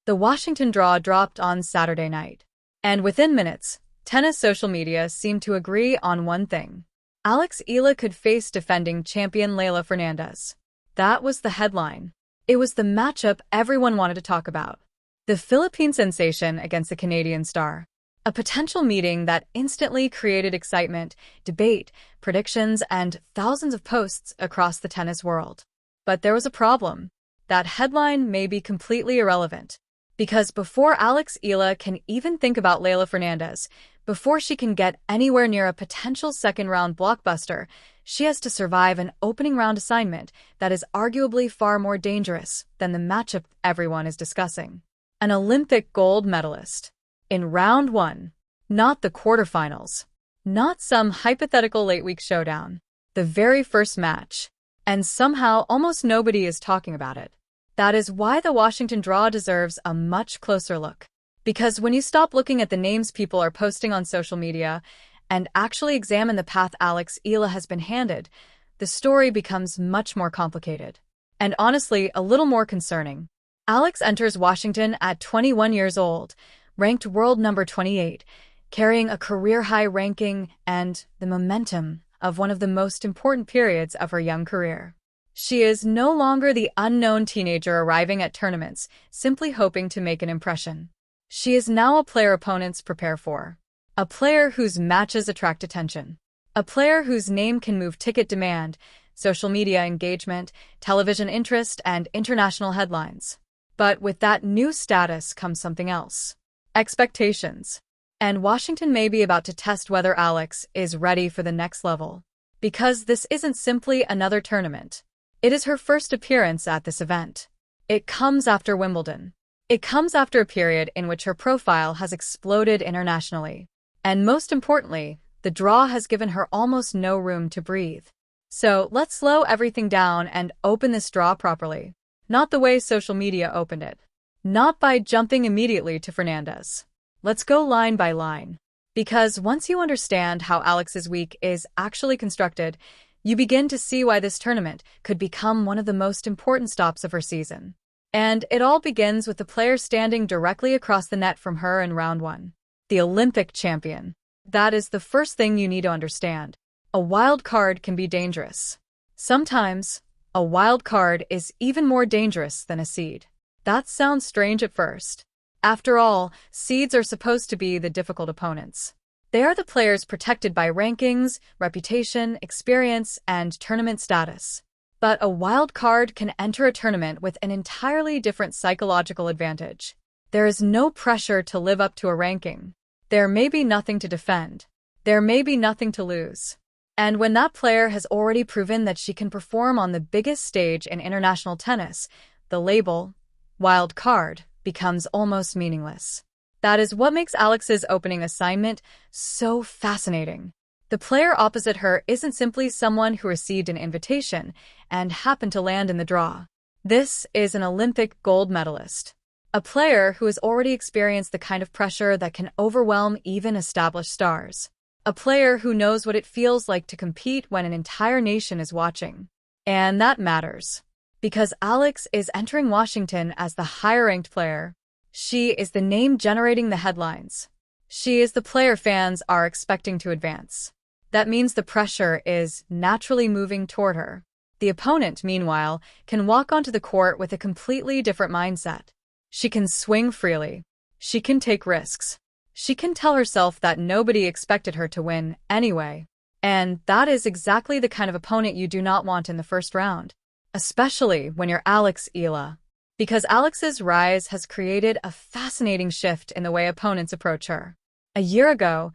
The Washington draw dropped on Saturday night. And within minutes, tennis social media seemed to agree on one thing. Alex Eala could face defending champion Leylah Fernandez. That was the headline. It was the matchup everyone wanted to talk about. The Philippine sensation against the Canadian star. A potential meeting that instantly created excitement, debate, predictions, and thousands of posts across the tennis world. But there was a problem. That headline may be completely irrelevant. Because before Alex Eala can even think about Leylah Fernandez, before she can get anywhere near a potential second-round blockbuster, she has to survive an opening-round assignment that is arguably far more dangerous than the matchup everyone is discussing. An Olympic gold medalist. In round one. Not the quarterfinals. Not some hypothetical late-week showdown. The very first match. And somehow almost nobody is talking about it. That is why the Washington draw deserves a much closer look. Because when you stop looking at the names people are posting on social media and actually examine the path Alex Eala has been handed, the story becomes much more complicated. And honestly, a little more concerning. Alex enters Washington at 21 years old, ranked world number 28, carrying a career-high ranking and the momentum of one of the most important periods of her young career. She is no longer the unknown teenager arriving at tournaments, simply hoping to make an impression. She is now a player opponents prepare for. A player whose matches attract attention. A player whose name can move ticket demand, social media engagement, television interest, and international headlines. But with that new status comes something else. Expectations. And Washington may be about to test whether Alex is ready for the next level. Because this isn't simply another tournament. It is her first appearance at this event. It comes after Wimbledon. It comes after a period in which her profile has exploded internationally. And most importantly, the draw has given her almost no room to breathe. So let's slow everything down and open this draw properly. Not the way social media opened it. Not by jumping immediately to Fernandez. Let's go line by line. Because once you understand how Alex's week is actually constructed, you begin to see why this tournament could become one of the most important stops of her season. And it all begins with the player standing directly across the net from her in round one. The Olympic champion. That is the first thing you need to understand. A wild card can be dangerous. Sometimes, a wild card is even more dangerous than a seed. That sounds strange at first. After all, seeds are supposed to be the difficult opponents. They are the players protected by rankings, reputation, experience, and tournament status. But a wild card can enter a tournament with an entirely different psychological advantage. There is no pressure to live up to a ranking. There may be nothing to defend. There may be nothing to lose. And when that player has already proven that she can perform on the biggest stage in international tennis, the label, wild card, becomes almost meaningless. That is what makes Alex's opening assignment so fascinating. The player opposite her isn't simply someone who received an invitation and happened to land in the draw. This is an Olympic gold medalist. A player who has already experienced the kind of pressure that can overwhelm even established stars. A player who knows what it feels like to compete when an entire nation is watching. And that matters. Because Alex is entering Washington as the higher-ranked player. She is the name generating the headlines. She is the player fans are expecting to advance. That means the pressure is naturally moving toward her. The opponent, meanwhile, can walk onto the court with a completely different mindset. She can swing freely. She can take risks. She can tell herself that nobody expected her to win anyway. And that is exactly the kind of opponent you do not want in the first round. Especially when you're Alex Eala. Because Alex's rise has created a fascinating shift in the way opponents approach her. A year ago,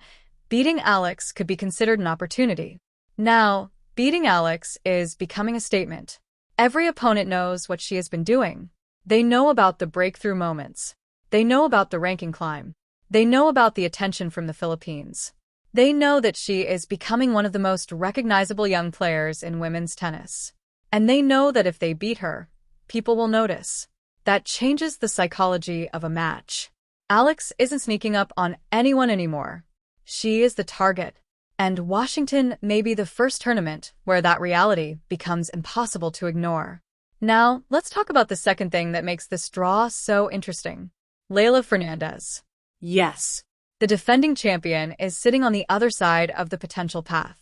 beating Alex could be considered an opportunity. Now, beating Alex is becoming a statement. Every opponent knows what she has been doing. They know about the breakthrough moments. They know about the ranking climb. They know about the attention from the Philippines. They know that she is becoming one of the most recognizable young players in women's tennis. And they know that if they beat her, people will notice. That changes the psychology of a match. Alex isn't sneaking up on anyone anymore. She is the target. And Washington may be the first tournament where that reality becomes impossible to ignore. Now, let's talk about the second thing that makes this draw so interesting. Leylah Fernandez. Yes. The defending champion is sitting on the other side of the potential path.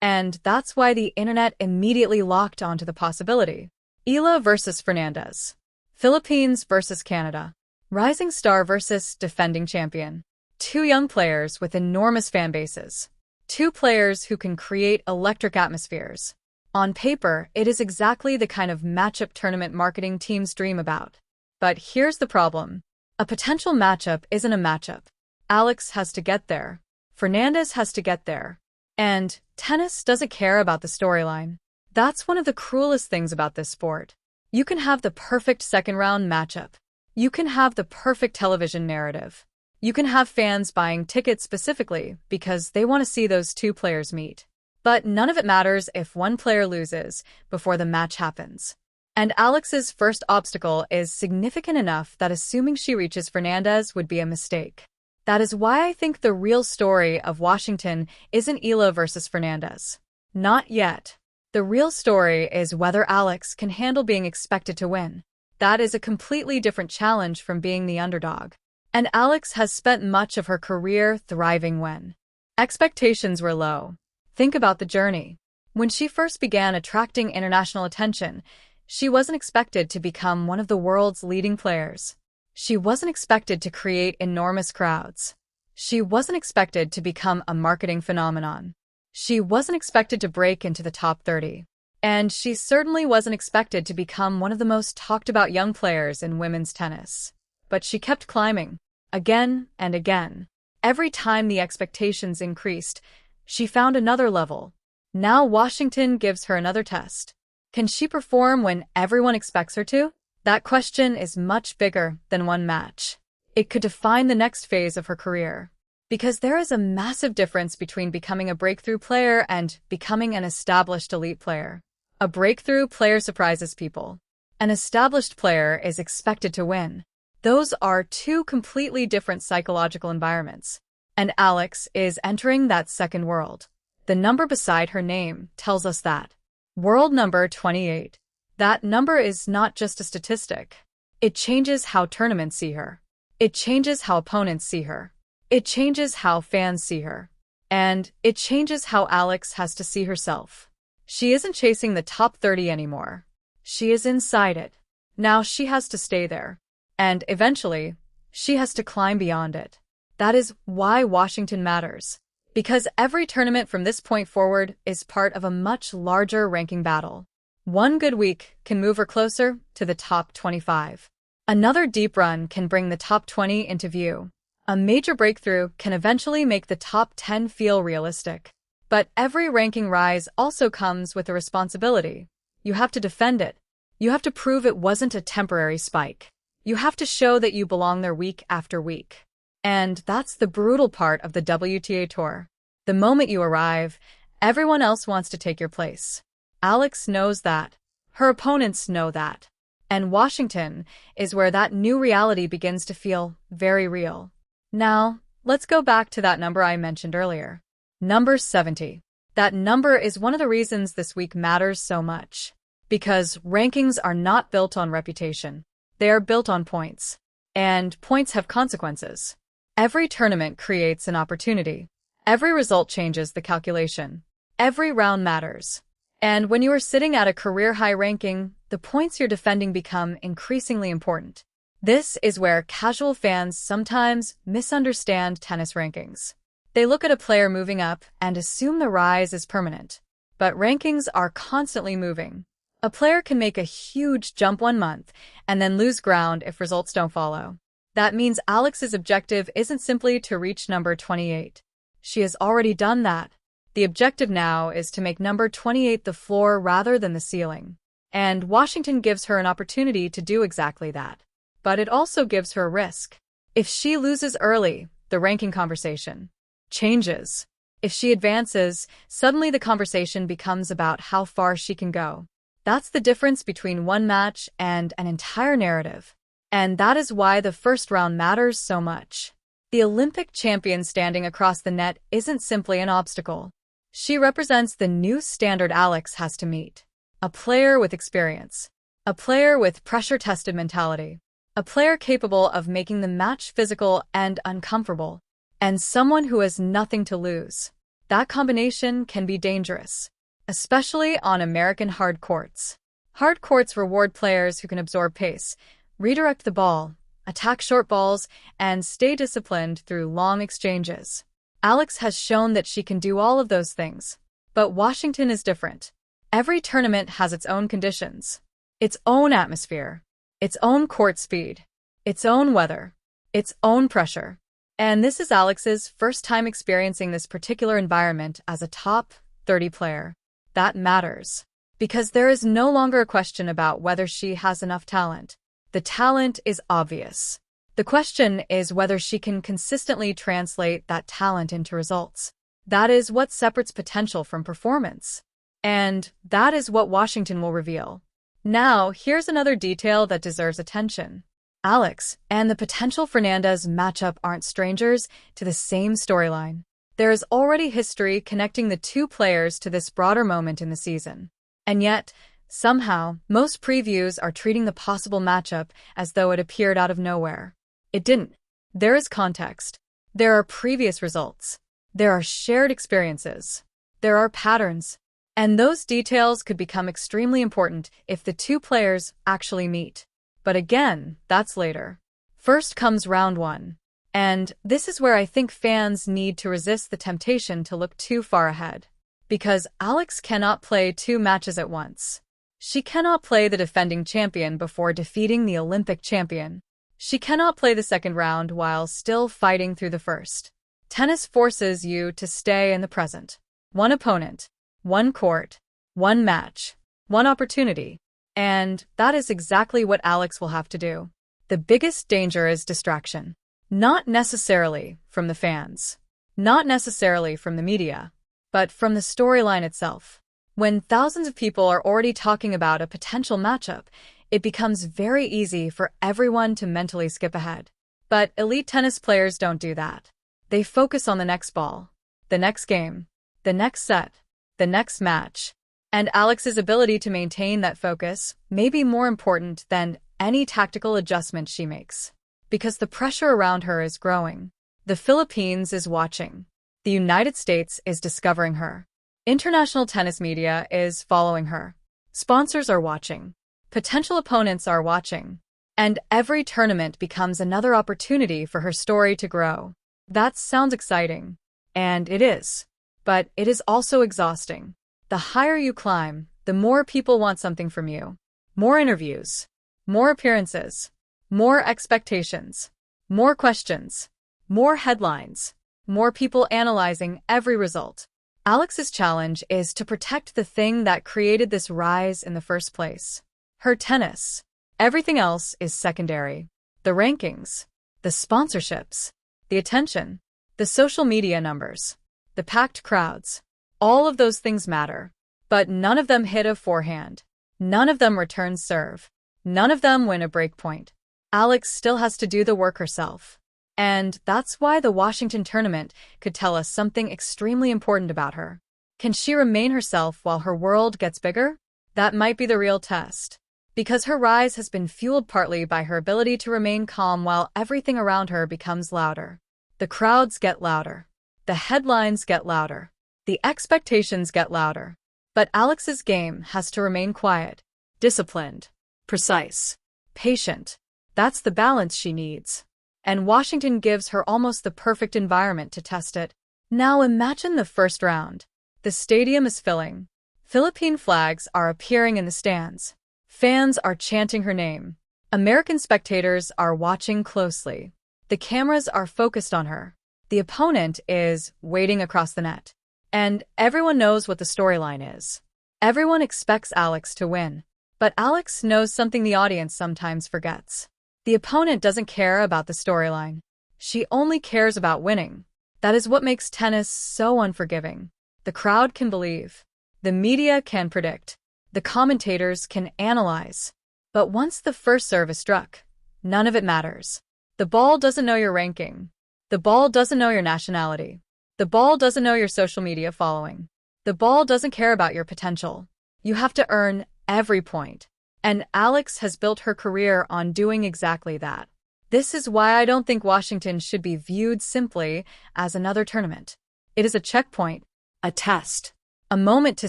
And that's why the internet immediately locked onto the possibility. Eala versus Fernandez. Philippines versus Canada. Rising star versus defending champion. Two young players with enormous fan bases. Two players who can create electric atmospheres. On paper, it is exactly the kind of matchup tournament marketing teams dream about. But here's the problem. A potential matchup isn't a matchup. Alex has to get there. Fernandez has to get there. And tennis doesn't care about the storyline. That's one of the cruelest things about this sport. You can have the perfect second-round matchup. You can have the perfect television narrative. You can have fans buying tickets specifically because they want to see those two players meet. But none of it matters if one player loses before the match happens. And Alex's first obstacle is significant enough that assuming she reaches Fernandez would be a mistake. That is why I think the real story of Washington isn't Eala versus Fernandez. Not yet. The real story is whether Alex can handle being expected to win. That is a completely different challenge from being the underdog. And Alex has spent much of her career thriving when expectations were low. Think about the journey. When she first began attracting international attention, she wasn't expected to become one of the world's leading players. She wasn't expected to create enormous crowds. She wasn't expected to become a marketing phenomenon. She wasn't expected to break into the top 30. And she certainly wasn't expected to become one of the most talked about young players in women's tennis. But she kept climbing, again and again. Every time the expectations increased, she found another level. Now Washington gives her another test. Can she perform when everyone expects her to? That question is much bigger than one match. It could define the next phase of her career. Because there is a massive difference between becoming a breakthrough player and becoming an established elite player. A breakthrough player surprises people. An established player is expected to win. Those are two completely different psychological environments. And Alex is entering that second world. The number beside her name tells us that. World number 28. That number is not just a statistic. It changes how tournaments see her. It changes how opponents see her. It changes how fans see her. And it changes how Alex has to see herself. She isn't chasing the top 30 anymore. She is inside it. Now she has to stay there. And eventually, she has to climb beyond it. That is why Washington matters. Because every tournament from this point forward is part of a much larger ranking battle. One good week can move her closer to the top 25. Another deep run can bring the top 20 into view. A major breakthrough can eventually make the top 10 feel realistic. But every ranking rise also comes with a responsibility. You have to defend it. You have to prove it wasn't a temporary spike. You have to show that you belong there week after week. And that's the brutal part of the WTA Tour. The moment you arrive, everyone else wants to take your place. Alex knows that. Her opponents know that. And Washington is where that new reality begins to feel very real. Now, let's go back to that number I mentioned earlier. Number 70. That number is one of the reasons this week matters so much. Because rankings are not built on reputation. They are built on points. And points have consequences. Every tournament creates an opportunity. Every result changes the calculation. Every round matters. And when you are sitting at a career-high ranking, the points you're defending become increasingly important. This is where casual fans sometimes misunderstand tennis rankings. They look at a player moving up and assume the rise is permanent. But rankings are constantly moving. A player can make a huge jump one month and then lose ground if results don't follow. That means Alex's objective isn't simply to reach number 28. She has already done that. The objective now is to make number 28 the floor rather than the ceiling. And Washington gives her an opportunity to do exactly that. But it also gives her a risk. If she loses early, the ranking conversation changes. If she advances, suddenly the conversation becomes about how far she can go. That's the difference between one match and an entire narrative. And that is why the first round matters so much. The Olympic champion standing across the net isn't simply an obstacle. She represents the new standard Alex has to meet. A player with experience. A player with pressure-tested mentality. a player capable of making the match physical and uncomfortable, and someone who has nothing to lose. That combination can be dangerous, especially on American hard courts. Hard courts reward players who can absorb pace, redirect the ball, attack short balls, and stay disciplined through long exchanges. Alex has shown that she can do all of those things. But Washington is different. Every tournament has its own conditions, its own atmosphere, its own court speed, its own weather, its own pressure. And this is Alex's first time experiencing this particular environment as a top 30 player. That matters, because there is no longer a question about whether she has enough talent. The talent is obvious. The question is whether she can consistently translate that talent into results. That is what separates potential from performance. And that is what Washington will reveal. Now, here's another detail that deserves attention. Alex and the potential Fernandez matchup aren't strangers to the same storyline. There is already history connecting the two players to this broader moment in the season. And yet, somehow, most previews are treating the possible matchup as though it appeared out of nowhere. It didn't. There is context. There are previous results. There are shared experiences. There are patterns. And those details could become extremely important if the two players actually meet. But again, that's later. First comes round one. And this is where I think fans need to resist the temptation to look too far ahead. Because Alex cannot play two matches at once. She cannot play the defending champion before defeating the Olympic champion. She cannot play the second round while still fighting through the first. Tennis forces you to stay in the present. One opponent, one court, one match, one opportunity. And that is exactly what Alex will have to do. The biggest danger is distraction. Not necessarily from the fans. Not necessarily from the media. But from the storyline itself. When thousands of people are already talking about a potential matchup, it becomes very easy for everyone to mentally skip ahead. But elite tennis players don't do that. They focus on the next ball, the next game, the next set, the next match. And Alex's ability to maintain that focus may be more important than any tactical adjustment she makes. Because the pressure around her is growing. The Philippines is watching. The United States is discovering her. International tennis media is following her. Sponsors are watching. Potential opponents are watching. And every tournament becomes another opportunity for her story to grow. That sounds exciting. And it is. But it is also exhausting. The higher you climb, the more people want something from you. More interviews. More appearances. More expectations. More questions. More headlines. More people analyzing every result. Alex's challenge is to protect the thing that created this rise in the first place. Her tennis. Everything else is secondary. The rankings. The sponsorships. The attention. The social media numbers. The packed crowds. All of those things matter. But none of them hit a forehand. None of them return serve. None of them win a break point. Alex still has to do the work herself. And that's why the Washington tournament could tell us something extremely important about her. Can she remain herself while her world gets bigger? That might be the real test. Because her rise has been fueled partly by her ability to remain calm while everything around her becomes louder. The crowds get louder. The headlines get louder. The expectations get louder. But Alex's game has to remain quiet, disciplined, precise, patient. That's the balance she needs. And Washington gives her almost the perfect environment to test it. Now imagine the first round. The stadium is filling. Philippine flags are appearing in the stands. Fans are chanting her name. American spectators are watching closely. The cameras are focused on her. The opponent is waiting across the net. And everyone knows what the storyline is. Everyone expects Alex to win. But Alex knows something the audience sometimes forgets. The opponent doesn't care about the storyline. She only cares about winning. That is what makes tennis so unforgiving. The crowd can believe. The media can predict. The commentators can analyze. But once the first serve is struck, none of it matters. The ball doesn't know your ranking. The ball doesn't know your nationality. The ball doesn't know your social media following. The ball doesn't care about your potential. You have to earn every point. And Alex has built her career on doing exactly that. This is why I don't think Washington should be viewed simply as another tournament. It is a checkpoint, a test, a moment to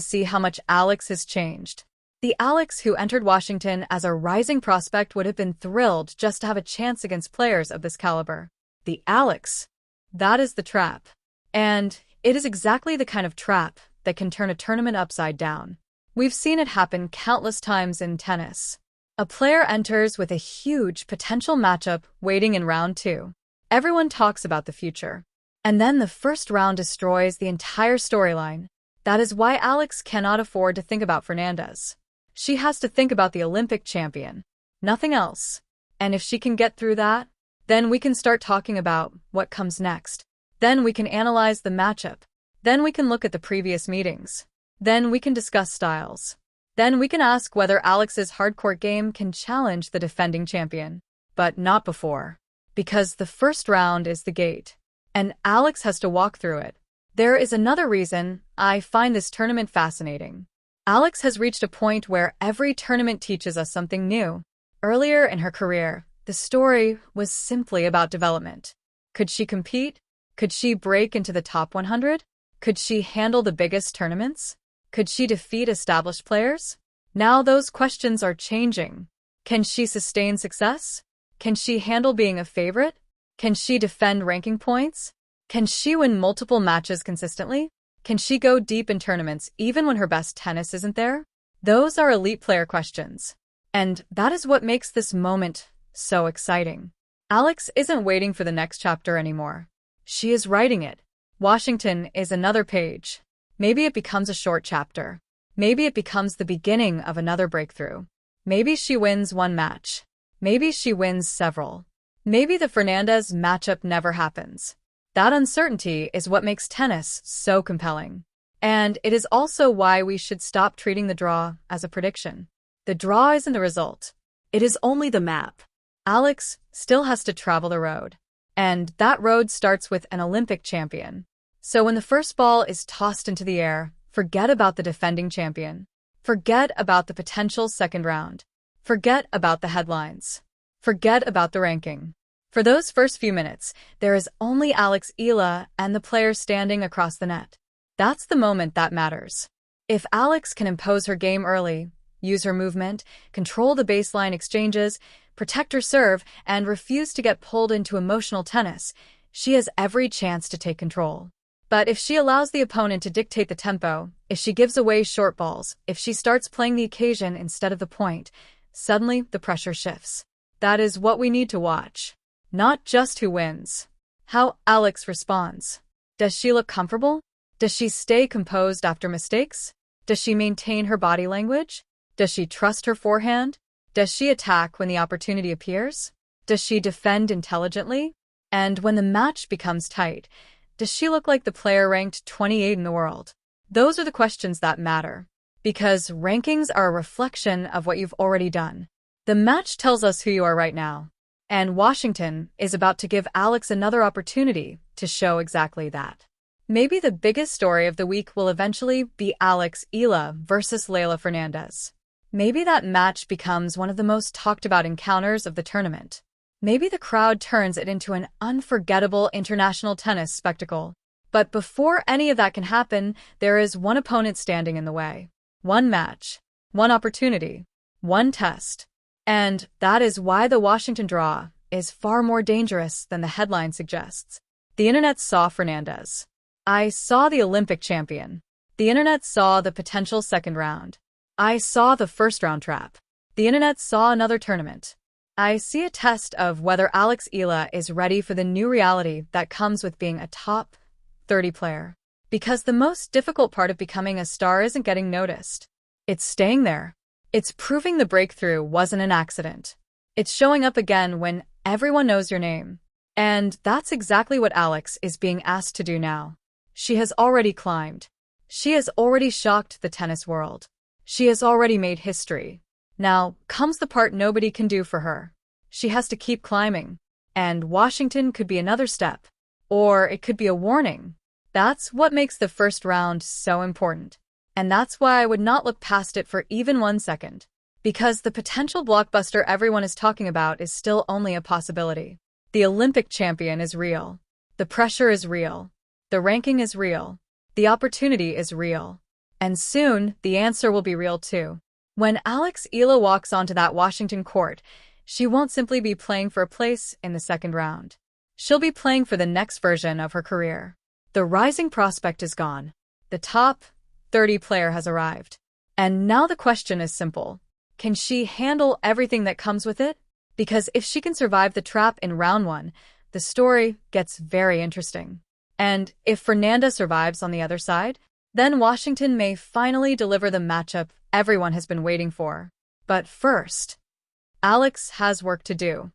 see how much Alex has changed. The Alex who entered Washington as a rising prospect would have been thrilled just to have a chance against players of this caliber. The Alex, that is the trap. And it is exactly the kind of trap that can turn a tournament upside down. We've seen it happen countless times in tennis. A player enters with a huge potential matchup waiting in round 2. Everyone talks about the future. And then the first round destroys the entire storyline. That is why Alex cannot afford to think about Fernandez. She has to think about the Olympic champion. Nothing else. And if she can get through that, then we can start talking about what comes next. Then we can analyze the matchup. Then we can look at the previous meetings. Then we can discuss styles. Then we can ask whether Alex's hardcourt game can challenge the defending champion. But not before. Because the first round is the gate. And Alex has to walk through it. There is another reason I find this tournament fascinating. Alex has reached a point where every tournament teaches us something new. Earlier in her career, the story was simply about development. Could she compete? Could she break into the top 100? Could she handle the biggest tournaments? Could she defeat established players? Now those questions are changing. Can she sustain success? Can she handle being a favorite? Can she defend ranking points? Can she win multiple matches consistently? Can she go deep in tournaments even when her best tennis isn't there? Those are elite player questions. And that is what makes this moment so exciting. Alex isn't waiting for the next chapter anymore. She is writing it. Washington is another page. Maybe it becomes a short chapter. Maybe it becomes the beginning of another breakthrough. Maybe she wins one match. Maybe she wins several. Maybe the Fernandez matchup never happens. That uncertainty is what makes tennis so compelling. And it is also why we should stop treating the draw as a prediction. The draw isn't the result. It is only the map. Alex still has to travel the road. And that road starts with an Olympic champion. So when the first ball is tossed into the air, forget about the defending champion. Forget about the potential second round. Forget about the headlines. Forget about the ranking. For those first few minutes, there is only Alex Eala and the player standing across the net. That's the moment that matters. If Alex can impose her game early, use her movement, control the baseline exchanges, protect her serve, and refuse to get pulled into emotional tennis, she has every chance to take control. But if she allows the opponent to dictate the tempo, if she gives away short balls, if she starts playing the occasion instead of the point, suddenly the pressure shifts. That is what we need to watch. Not just who wins. How Alex responds. Does she look comfortable? Does she stay composed after mistakes? Does she maintain her body language? Does she trust her forehand? Does she attack when the opportunity appears? Does she defend intelligently? And when the match becomes tight, does she look like the player ranked 28 in the world? Those are the questions that matter. Because rankings are a reflection of what you've already done. The match tells us who you are right now. And Washington is about to give Alex another opportunity to show exactly that. Maybe the biggest story of the week will eventually be Alex Eala versus Leylah Fernandez. Maybe that match becomes one of the most talked about encounters of the tournament. Maybe the crowd turns it into an unforgettable international tennis spectacle. But before any of that can happen, there is one opponent standing in the way. One match. One opportunity. One test. And that is why the Washington draw is far more dangerous than the headline suggests. The internet saw Fernandez. I saw the Olympic champion. The internet saw the potential second round. I saw the first round trap. The internet saw another tournament. I see a test of whether Alex Eala is ready for the new reality that comes with being a top 30 player. Because the most difficult part of becoming a star isn't getting noticed. It's staying there. It's proving the breakthrough wasn't an accident. It's showing up again when everyone knows your name. And that's exactly what Alex is being asked to do now. She has already climbed. She has already shocked the tennis world. She has already made history. Now comes the part nobody can do for her. She has to keep climbing. And Washington could be another step. Or it could be a warning. That's what makes the first round so important. And that's why I would not look past it for even 1 second. Because the potential blockbuster everyone is talking about is still only a possibility. The Olympic champion is real. The pressure is real. The ranking is real. The opportunity is real. And soon, the answer will be real too. When Alex Eala walks onto that Washington court, she won't simply be playing for a place in the second round. She'll be playing for the next version of her career. The rising prospect is gone. The top 30 player has arrived. And now the question is simple. Can she handle everything that comes with it? Because if she can survive the trap in round one, the story gets very interesting. And if Fernanda survives on the other side, then Washington may finally deliver the matchup everyone has been waiting for. But first, Alex has work to do.